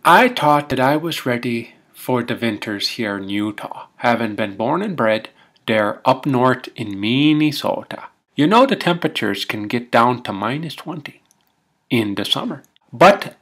I thought that I was ready for the winters here in Utah, having been born and bred there up north in Minnesota. You know the temperatures can get down to -20 in the summer. But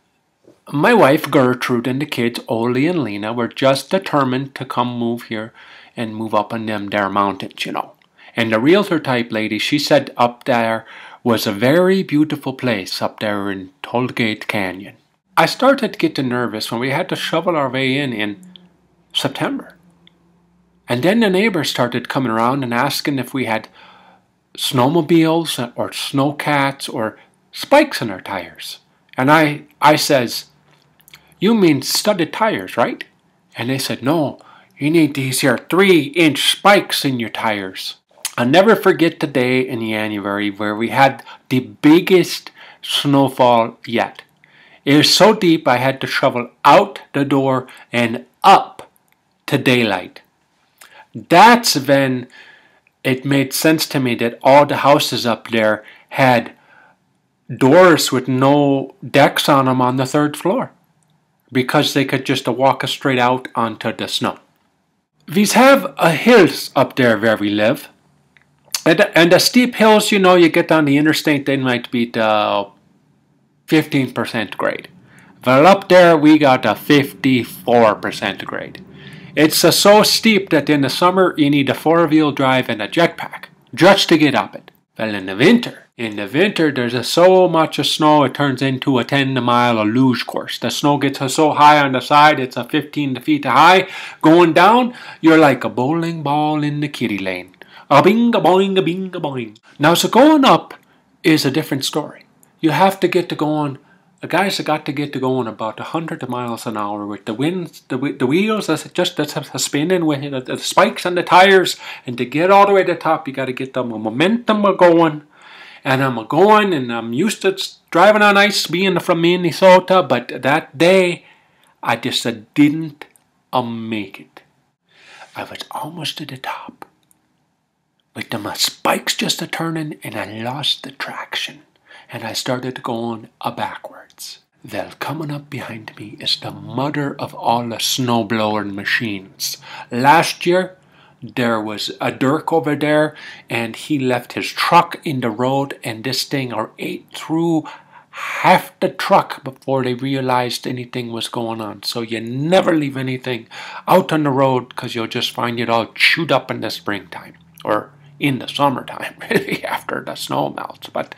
my wife Gertrude and the kids Oli and Lena were just determined to come move here and move up on them there mountains, you know. And the realtor type lady, she said up there was a very beautiful place up there in Tollgate Canyon. I started getting nervous when we had to shovel our way in September. And then the neighbors started coming around and asking if we had snowmobiles or snowcats or spikes in our tires. And I says, "You mean studded tires, right?" And they said, "No, you need these here 3-inch spikes in your tires." I'll never forget the day in January where we had the biggest snowfall yet. It was so deep I had to shovel out the door and up to daylight. That's when it made sense to me that all the houses up there had doors with no decks on them on the 3rd floor, because they could just walk straight out onto the snow. We have hills up there where we live. And the steep hills, you know, you get on the interstate, they might be the 15% grade. Well, up there we got a 54% grade. It's so steep that in the summer you need a 4-wheel drive and a jetpack just to get up it. Well, in the winter there's so much snow it turns into a 10-mile luge course. The snow gets so high on the side, it's a 15 feet high. Going down, you're like a bowling ball in the kiddie lane. A bing a boing a bing a boing. Now, so going up is a different story. You have to get to going. The guys have got to get to going about 100 miles an hour with the winds, the wheels that's spinning with the spikes on the tires, and to get all the way to the top, you got to get the momentum going. And I'm going, and I'm used to driving on ice, being from Minnesota, but that day I just didn't make it. I was almost to the top, with my spikes just turning, and I lost the traction, and I started going backwards. Well, coming up behind me is the mother of all the snowblowing machines. Last year, there was a Dirk over there, and he left his truck in the road, and this thing ate through half the truck before they realized anything was going on. So you never leave anything out on the road, because you'll just find it all chewed up in the springtime, or in the summertime, really, after the snow melts. But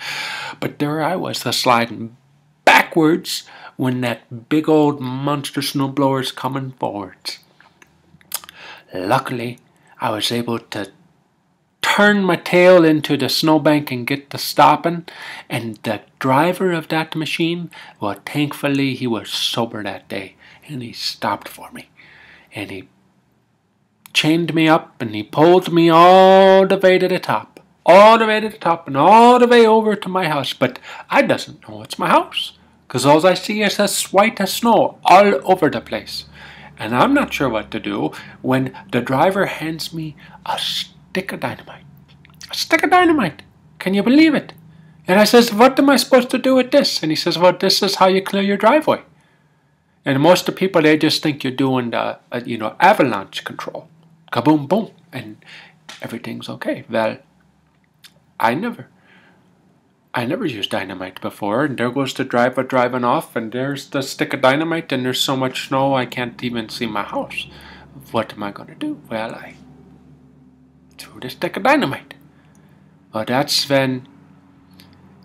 there I was, sliding backwards when that big old monster snowblower's coming forwards. Luckily, I was able to turn my tail into the snowbank and get to stopping, and the driver of that machine, well, thankfully he was sober that day, and he stopped for me, and he chained me up, and he pulled me all the way to the top, and all the way over to my house. But I doesn't know it's my house, because all I see is this white snow all over the place. And I'm not sure what to do when the driver hands me a stick of dynamite. A stick of dynamite! Can you believe it? And I says, "What am I supposed to do with this?" And he says, "Well, this is how you clear your driveway." And most of the people, they just think you're doing the, avalanche control. Kaboom, boom, and everything's okay. Well, I never used dynamite before, and there goes the driver driving off, and there's the stick of dynamite, and there's so much snow I can't even see my house. What am I going to do? Well, I threw the stick of dynamite. Well, that's when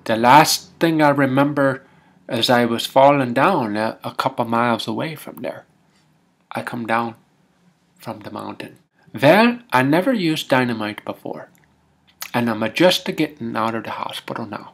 the last thing I remember as I was falling down a couple miles away from there. I come down from the mountain. Well, I never used dynamite before, and I'm just getting out of the hospital now.